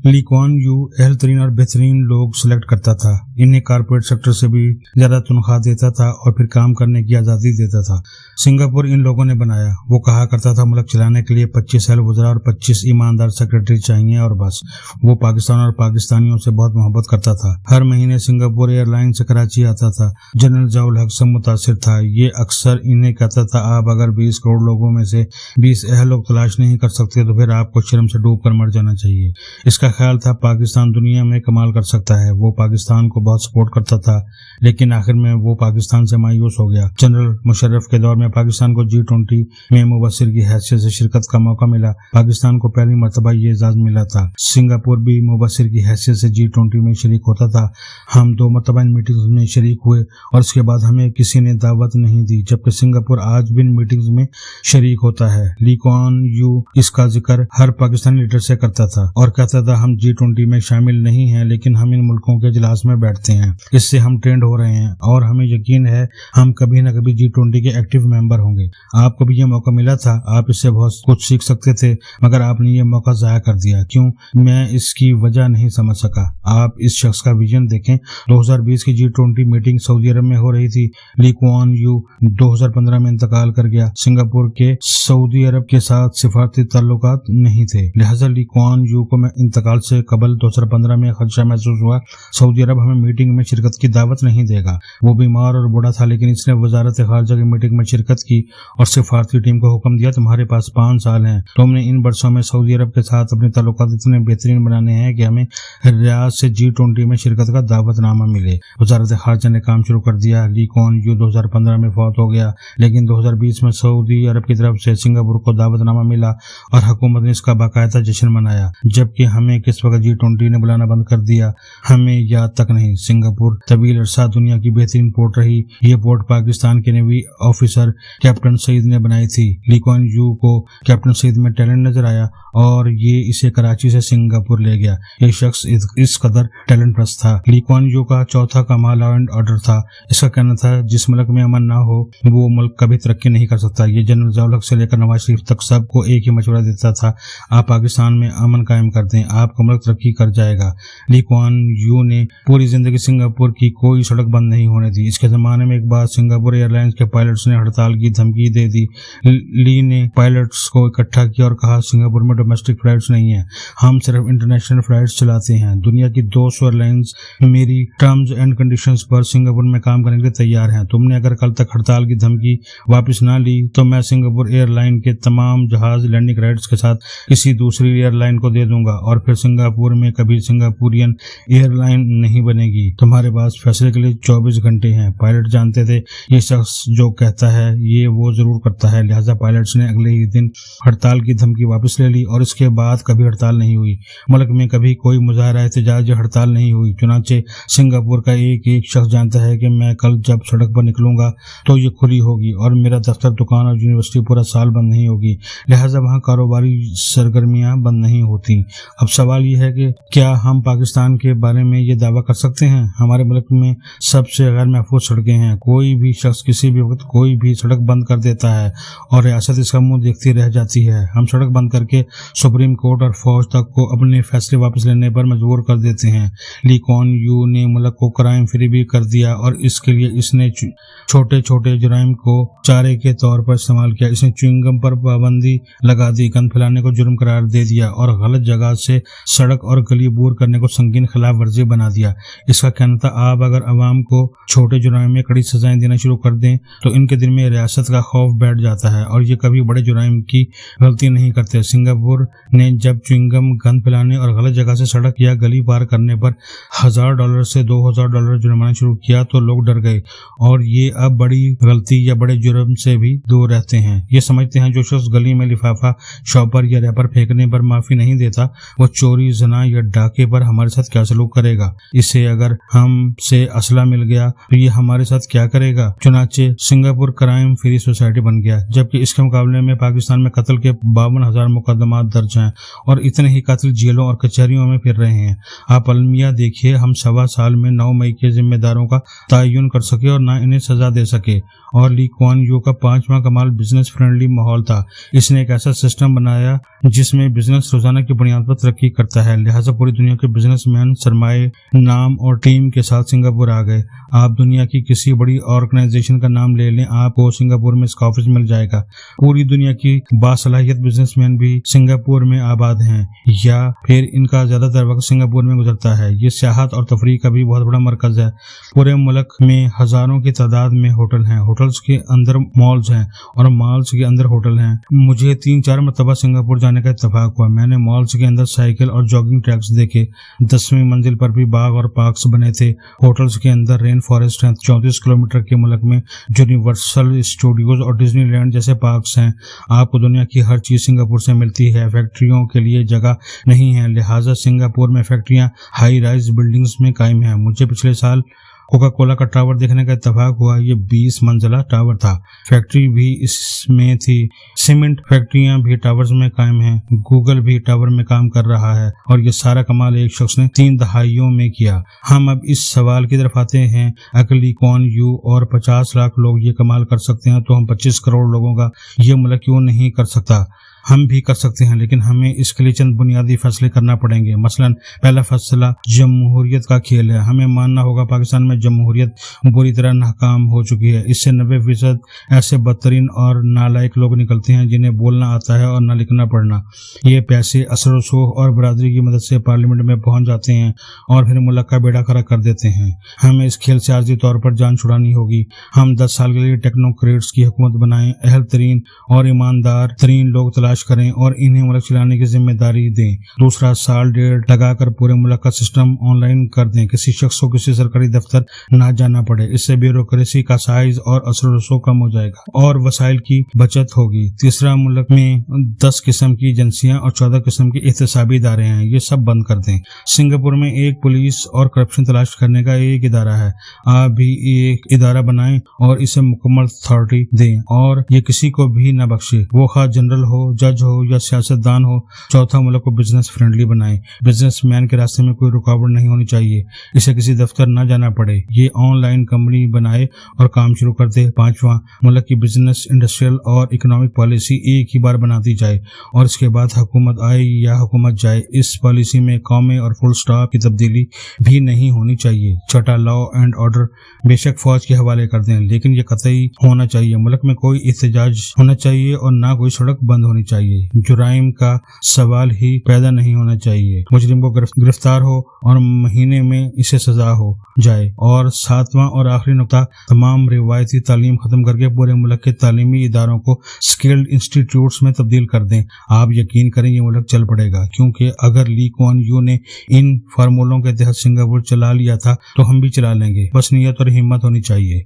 Lee Kuan Yew अहल तरीन और बेहतरीन लोग सिलेक्ट करता था। इन्हें कारपोरेट सेक्टर से भी ज्यादा तनख्वाह देता था और फिर काम करने की आजादी देता था। सिंगापुर इन लोगों ने बनाया। वो कहा करता था मुल्क चलाने के लिए 25 अहल वज़रा और 25 ईमानदार सेक्रेटरी चाहिए और बस। वो पाकिस्तान और पाकिस्तानियों से बहुत मोहब्बत करता था। हर महीने सिंगापुर एयरलाइन से कराची आता था। जनरल ज़ियाउल हक से मुतासिर था। ये अक्सर इन्हें कहता था, आप अगर 20 करोड़ लोगों में से 20 अहल लोग तलाश नहीं कर सकते तो फिर आपको शर्म से डूब कर मर जाना चाहिए। इसका ख्याल था पाकिस्तान दुनिया में कमाल कर सकता है। वो पाकिस्तान को बहुत सपोर्ट करता था, लेकिन आखिर में वो पाकिस्तान से मायूस हो गया। जनरल मुशर्रफ के दौर में पाकिस्तान को G20 में मुबस्सिर की हैसियत से शिरकत का मौका मिला। पाकिस्तान को पहली मर्तबा ये एजाज मिला था। सिंगापुर भी मुबस्सिर की हैसियत से G20 में शरीक होता था। हम 2 मरतबा इन मीटिंग्स में शरीक हुए और इसके बाद हमें किसी ने दावत नहीं दी, जबकि सिंगापुर आज भी इन मीटिंग्स में शरीक होता है। ली कुआन यू इसका जिक्र हर पाकिस्तानी लीडर से करता था और कहता था, हम G20 में शामिल नहीं हैं, लेकिन हम इन मुल्कों के इजलास में बैठते हैं। इससे हम ट्रेंड हो रहे हैं और हमें यकीन है हम कभी न कभी G20 के एक्टिव मेंबर होंगे। आपको भी ये मौका मिला था, आप इससे बहुत कुछ सीख सकते थे, मगर आपने ये मौका ज़ाया कर दिया। क्यों? मैं इसकी वजह नहीं समझ सका। आप इस शख्स का विजन देखें। 2020 की G20 मीटिंग सऊदी अरब में हो रही थी। ली कुआन यू 2015 में इंतकाल कर गया। सिंगापुर के सऊदी अरब के साथ सिफारती ताल्लुकात नहीं थे, लिहाजा ली कुआन यू को इंतकाल से कबल 2015 में खदशा महसूस हुआ, सऊदी अरब हमें मीटिंग में शिरकत की दावत नहीं देगा। वो बीमार और बूढ़ा था, लेकिन इसने वजारत खारजा की मीटिंग में शिरकत की और सिफारती टीम को हुक्म दिया, तुम्हारे पास 5 साल हैं, तुमने इन बरसों में सऊदी अरब के साथ अपने ताल्लुकात इतने बेहतरीन बनाने हैं कि हमें रियाद से G20 में शिरकत का दावतनामा मिले। वजारत खारजा ने काम शुरू कर दिया। ली कुआन यू 2015 में फौत हो गया, लेकिन 2020 में सऊदी अरब की तरफ से सिंगापुर को दावतनामा मिला और हुकूमत ने इसका बाकायदा जश्न मनाया, जबकि हमें किस वक्त G20 ने बुलाना बंद कर दिया हमें याद तक नहीं। सिंगापुर तवील अरसा दुनिया की बेहतरीन पोर्ट रही। ये पोर्ट पाकिस्तान के नेवी ऑफिसर कैप्टन सईद ने बनाई थी। ली कुआन यू को कैप्टन सईद में टैलेंट नजर आया और ये इसे कराची से सिंगापुर ले गया। ये शख्स इस कदर टैलेंट परस्त था। ली कुआन यू का चौथा कमाल लॉ एंड ऑर्डर था। इसका कहना था, जिस मुल्क में अमन ना हो वो मुल्क कभी तरक्की नहीं कर सकता। ये जनरल ज़ियाउल हक से लेकर नवाज शरीफ तक सबको एक ही मशवरा देता था, आप पाकिस्तान में अमन कायम कर दें, आपका मुल्क तरक्की कर जाएगा। ली कुआन यू ने पूरी जिंदगी सिंगापुर की कोई सड़क बंद नहीं होने दी। इसके जमाने में एक बार सिंगापुर एयरलाइंस के पायलट्स ने हड़ताल की धमकी दे दी। ली ने पायलट्स को इकट्ठा किया और कहा, सिंगापुर में डोमेस्टिक फ्लाइट्स नहीं है, हम सिर्फ इंटरनेशनल फ्लाइट्स चलाते हैं। दुनिया की 200 एयरलाइंस मेरी टर्म्स एंड कंडीशंस पर सिंगापुर में काम करने के लिए तैयार हैं। तुमने अगर कल तक हड़ताल की धमकी वापस ना ली तो मैं सिंगापुर एयरलाइन के तमाम जहाज लैंडिंग राइट्स के साथ किसी दूसरी एयरलाइन को दे दूंगा और फिर सिंगापुर में कभी सिंगापुरियन एयरलाइन नहीं बनेगी। तुम्हारे पास फैसले के लिए 24 घंटे हैं। पायलट जानते थे ये शख्स जो कहता है ये वो जरूर करता है, लिहाजा पायलट्स ने अगले ही दिन हड़ताल की धमकी वापस ले ली और इसके बाद कभी हड़ताल नहीं हुई। मुल्क में कभी कोई मुजाहरा एहतजाज या हड़ताल नहीं हुई। चुनांचे सिंगापुर का एक शख्स जानता है कि मैं कल जब सड़क पर निकलूंगा तो ये खुली होगी और मेरा दफ्तर, दुकान और यूनिवर्सिटी पूरा साल बंद नहीं होगी, लिहाजा वहाँ कारोबारी सरगर्मियां बंद नहीं होती। अब सवाल ये है कि क्या हम पाकिस्तान के बारे में ये दावा कर सकते हैं? हमारे मुल्क में सबसे गैर महफूज सड़कें हैं। कोई भी शख्स किसी भी वक्त कोई भी सड़क बंद कर देता है और रियासत इसका मुंह देखती रह जाती है। हम सड़क बंद करके सुप्रीम कोर्ट और फौज तक को अपने फैसले वापस लेने पर मजबूर कर देते हैं। ली कुआन यू ने मुल्क को क्राइम फ्री भी कर दिया और इसके लिए इसने छोटे छोटे जुराइम को चारे के तौर पर इस्तेमाल किया। इसने च्युइंगम पर पाबंदी लगा दी, गन फैलाने को जुर्म करार दे दिया और गलत जगह से सड़क और गली बूर करने को संगीन खिलाफ वर्जी बना दिया। इसका कहना था, आप अगर अवाम को छोटे जुराइम में कड़ी सजाएं देना शुरू कर दें तो इनके दिल में रियासत का खौफ बैठ जाता है और ये कभी बड़े जुराइम की गलती नहीं करते। सिंगापुर ने जब च्युइंगम, गन फैलाने और गलत जगह से सड़क या गली पार करने पर $1000 से $2000 जुर्माना शुरू किया तो लोग डर गए और ये अब बड़ी गलती या बड़े जुर्म से भी दूर रहते हैं। ये समझते हैं जो शख्स गली में लिफाफा, शॉपर या रैपर फेंकने पर माफी नहीं देता वो चोरी, जना या डाके पर हमारे साथ क्या सलूक करेगा। इसे अगर हमसे असला मिल गया तो ये हमारे साथ क्या करेगा। चुनाचे सिंगापुर क्राइम फ्री सोसाइटी बन गया, जबकि इसके मुकाबले में पाकिस्तान में कत्ल के 52,000 मुकदमात दर्ज हैं और इतने ही कातिल जेलों और कचहरियों में फिर रहे हैं। आप अलमिया देखिए, हम 1.25 साल में 9 मई के जिम्मेदारों का तयन कर सके और ना इन्हें सजा दे सके। और ली कुआन यू का 5वां कमाल बिजनेस फ्रेंडली माहौल था। इसने एक ऐसा सिस्टम बनाया जिसमें बिजनेस रोजाना की बुनियाद पर तरक्की करता है, लिहाजा पूरी दुनिया के बिजनेसमैन सरमाए, नाम और टीम के साथ सिंगापुर आ गए। आप दुनिया की किसी बड़ी ऑर्गेनाइजेशन का नाम ले लें, आपको सिंगापुर में इसका ऑफिस मिल जाएगा। पूरी दुनिया की बासलाहियत बिजनेसमैन भी सिंगापुर में आबाद हैं या फिर इनका ज्यादातर वक्त सिंगापुर में गुजरता है। ये सियाहत और तफरीह का भी बहुत बड़ा मरकज है। पूरे मुल्क में हजारों की तादाद में होटल हैं, होटल्स के अंदर मॉल्स हैं और मॉल्स के अंदर होटल हैं। मुझे 3-4 मरतबा सिंगापुर जाने का इत्तेफाक हुआ। मैंने मॉल्स के अंदर साइकिल और जॉगिंग ट्रैक्स देखे। 10वीं मंजिल पर भी बाग और पार्क्स बने थे। होटल्स के अंदर रेन फॉरेस्ट हैं। 34 किलोमीटर के मुल्क में यूनिवर्सल स्टूडियोज और डिज्नीलैंड जैसे पार्क्स हैं। आपको दुनिया की हर चीज सिंगापुर से मिलती है। फैक्ट्रियों के लिए जगह नहीं है, लिहाजा सिंगापुर में फैक्ट्रियां हाई राइज बिल्डिंग्स में कायम हैं। मुझे पिछले साल कोका कोला का टावर देखने का इत्तेफाक हुआ। ये 20 मंजिला टावर था। फैक्ट्री भी इसमें थी। सीमेंट फैक्ट्रियां भी टावर्स में कायम हैं। गूगल भी टावर में काम कर रहा है और ये सारा कमाल एक शख्स ने 3 दहाइयों में किया। हम अब इस सवाल की तरफ आते हैं, अगर ली कुआन यू और 50 लाख लोग ये कमाल कर सकते हैं तो हम 25 करोड़ लोगों का ये मुल्क क्यों नहीं कर सकता? हम भी कर सकते हैं, लेकिन हमें इसके लिए चंद बुनियादी फैसले करना पड़ेंगे। मसलन पहला फैसला जमहूरियत का खेल है। हमें मानना होगा पाकिस्तान में जमहूरियत बुरी तरह नाकाम हो चुकी है। इससे 90% ऐसे बदतरीन और नालायक लोग निकलते हैं जिन्हें बोलना आता है और ना लिखना पढ़ना। ये पैसे असर रसूख और बरादरी की मदद से पार्लियामेंट में पहुंच जाते हैं और फिर मुल्क का बेड़ा खड़ा कर देते हैं। हमें इस खेल से आर्जी तौर पर जान छुड़ानी होगी। हम 10 साल के लिए टेक्नोक्रेट्स की हुकूमत बनाएं, अहल तरीन और ईमानदार तरीन लोग तलाश करें और इन्हें मुल्क चलाने की जिम्मेदारी दें। दूसरा, साल डेढ़ लगाकर पूरे मुल्क का सिस्टम ऑनलाइन कर दें। किसी शख्स को किसी सरकारी दफ्तर ना जाना पड़े। इससे ब्यूरोक्रेसी का साइज और असर रसूख कम हो जाएगा और वसाइल की बचत होगी। तीसरा, मुल्क में 10 किस्म की एजेंसियां और 14 किस्म के एहतसाबी इदारे हैं, ये सब बंद कर दें। सिंगापुर में एक पुलिस और करप्शन तलाश करने का एक इदारा है। आप भी एक इदारा बनाएं और इसे मुकम्मल अथॉरिटी दें और ये किसी को भी न बख्शे, वो खा जनरल हो, जज हो या सियासतदान हो। चौथा, मुल्क को बिजनेस फ्रेंडली बनाएं। बिजनेसमैन के रास्ते में कोई रुकावट नहीं होनी चाहिए। इसे किसी दफ्तर न जाना पड़े। ये ऑनलाइन कंपनी बनाए और काम शुरू कर दे। पांचवा, मुल्क की बिजनेस, इंडस्ट्रियल और इकोनॉमिक पॉलिसी एक ही बार बना दी जाए और इसके बाद हुकूमत आए या हुकूमत जाए, इस पॉलिसी में कौमे और फुल स्टॉप की तब्दीली भी नहीं होनी चाहिए। छठा, लॉ एंड ऑर्डर बेशक फौज के हवाले कर दें, लेकिन ये कतई होना चाहिए। मुल्क में कोई एहतजाज होना चाहिए और ना कोई सड़क बंद होनी चाहिए। जुराइम का सवाल ही पैदा नहीं होना चाहिए। मुजरिम को गिरफ्तार हो और महीने में इसे सजा हो जाए। और 7वां और आखिरी नुकता, तमाम रिवायती तालीम खत्म करके पूरे मुल्क के तालीमी इदारों को स्किल्ड इंस्टीट्यूट्स में तब्दील कर दें। आप यकीन करें ये मुल्क चल पड़ेगा, क्योंकि अगर ली कुआन यू ने इन फार्मूलों के तहत सिंगापुर चला लिया था तो हम भी चला लेंगे। बस नीयत और हिम्मत होनी चाहिए।